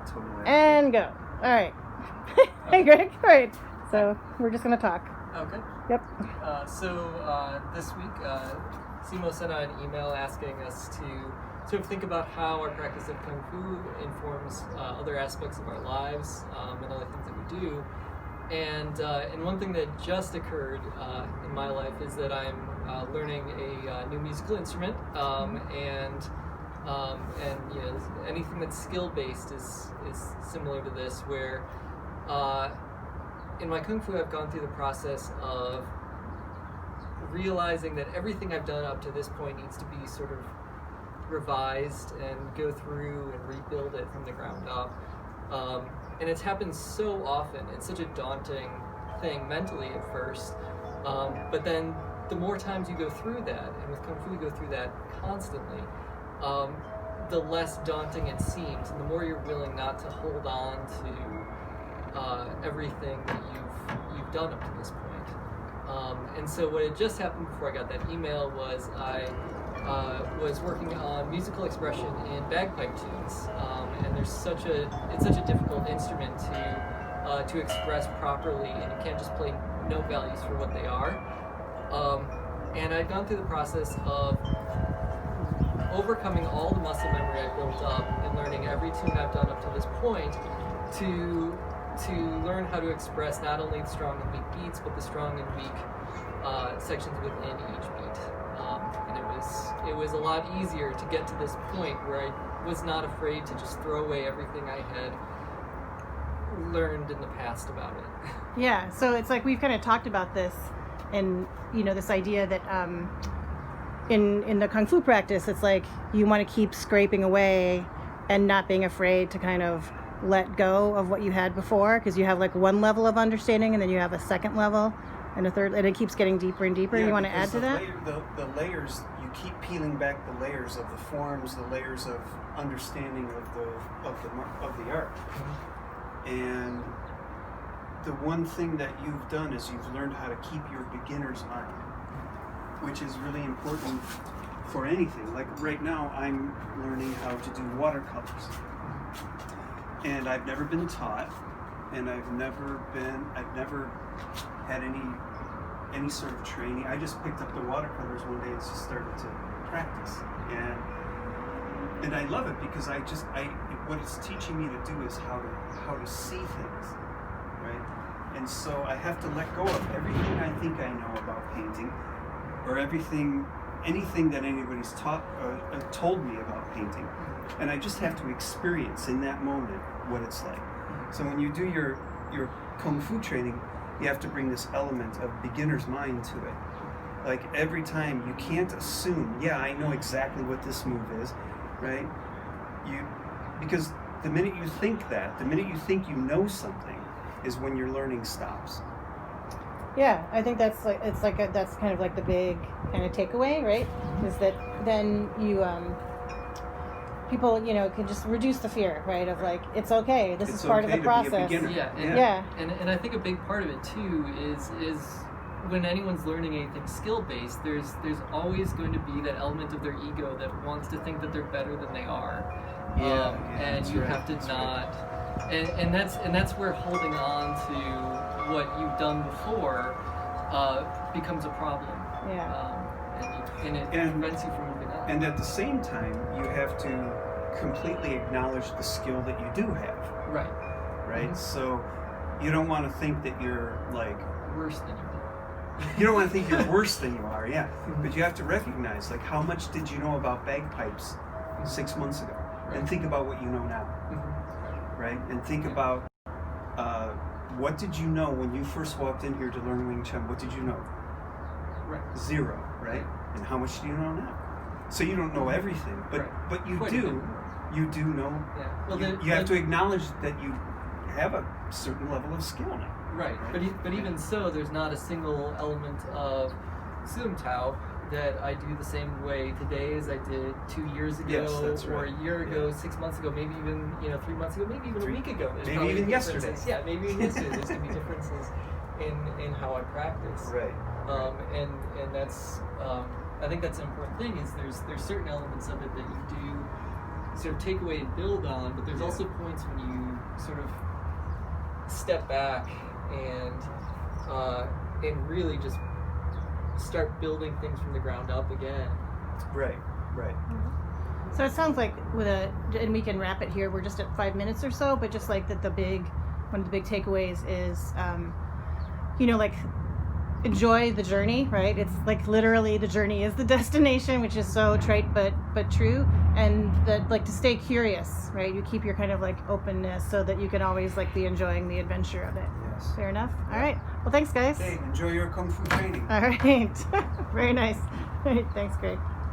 totally. And go. All right. Hey, Greg. All right. So we're just going to talk. Okay. Yep. So this week, Simo sent out an email asking us to sort of think about how our practice of Kung Fu informs other aspects of our lives and other things that we do. And one thing that just occurred in my life is that I'm learning a new musical instrument, and you know, anything that's skill based is similar to this, where in my Kung Fu I've gone through the process of realizing that everything I've done up to this point needs to be sort of revised and go through and rebuild it from the ground up. And it's happened so often. It's such a daunting thing mentally at first. But then the more times you go through that, and with Kung Fu you go through that constantly, the less daunting it seems, and the more you're willing not to hold on to everything that you've done up to this point. And so what had just happened before I got that email was I was working on musical expression in bagpipe tunes, and it's such a difficult instrument to express properly, and you can't just play note values for what they are. And I'd gone through the process of overcoming all the muscle memory I built up and learning every tune I've done up to this point to learn how to express not only the strong and weak beats, but the strong and weak sections within each beat. And it was a lot easier to get to this point where I was not afraid to just throw away everything I had learned in the past about it. Yeah, so it's like we've kind of talked about this, and you know, this idea that in the Kung Fu practice, it's like you want to keep scraping away and not being afraid to kind of let go of what you had before, because you have like one level of understanding and then you have a second level and a third, and it keeps getting deeper and deeper. You want to add to that? The layers, you keep peeling back the layers of the forms, the layers of understanding of the art. And the one thing that you've done is you've learned how to keep your beginner's mind, which is really important for anything. Like right now, I'm learning how to do watercolors. And I've never been taught, and I've never had any sort of training. I just picked up the watercolors one day and just started to practice. And I love it because what it's teaching me to do is how to see things, right? And so I have to let go of everything I think I know about painting, or anything that anybody's told me about painting. And I just have to experience in that moment what it's like. So when you do your Kung Fu training, you have to bring this element of beginner's mind to it. Like every time, you can't assume, yeah, I know exactly what this move is, right? Because the minute you think you know something, is when your learning stops. Yeah, I think that's that's kind of like the big kind of takeaway, right? Is that then you people, you know, can just reduce the fear, right? Of like, it's okay. This is part of the process. And I think a big part of it too is when anyone's learning anything skill based, there's always going to be that element of their ego that wants to think that they're better than they are. And you have to not. And that's where holding on to what you've done before becomes a problem. And it prevents you from moving on. And at the same time, you have to completely acknowledge the skill that you do have. Right. Mm-hmm. So you don't want to think that you're like worse than you are. You don't want to think you're worse than you are, yeah. But you have to recognize, like, how much did you know about bagpipes 6 months ago? Right. And think about what you know now. Mm-hmm. Right? And think about what did you know when you first walked in here to learn Wing Chun? What did you know? Right. 0, right? And how much do you know now? So you don't know everything, but you do. You do know. Yeah. Well, you have to acknowledge that you have a certain level of skill now. Right. But even so, there's not a single element of Sum Tao that I do the same way today as I did 2 years ago, or a year ago, 6 months ago, maybe even 3 months ago, maybe even a week ago. There's maybe even yesterday. Yeah, maybe even yesterday. There's going to be differences in how I practice. Right. And that's I think that's an important thing. Is there's certain elements of it that you do sort of take away and build on, but there's also points when you sort of step back and really just start building things from the ground up again. Right. So it sounds like and we can wrap it here. We're just at 5 minutes or so, but just like that, one of the big takeaways is, like enjoy the journey, right? It's like literally the journey is the destination, which is so trite but true. And that like to stay curious, right? You keep your kind of like openness so that you can always like be enjoying the adventure of it. Yes. Fair enough. All right. Well, thanks, guys. Hey, enjoy your Kung Fu training. All right. Very nice. All right. Thanks, Greg.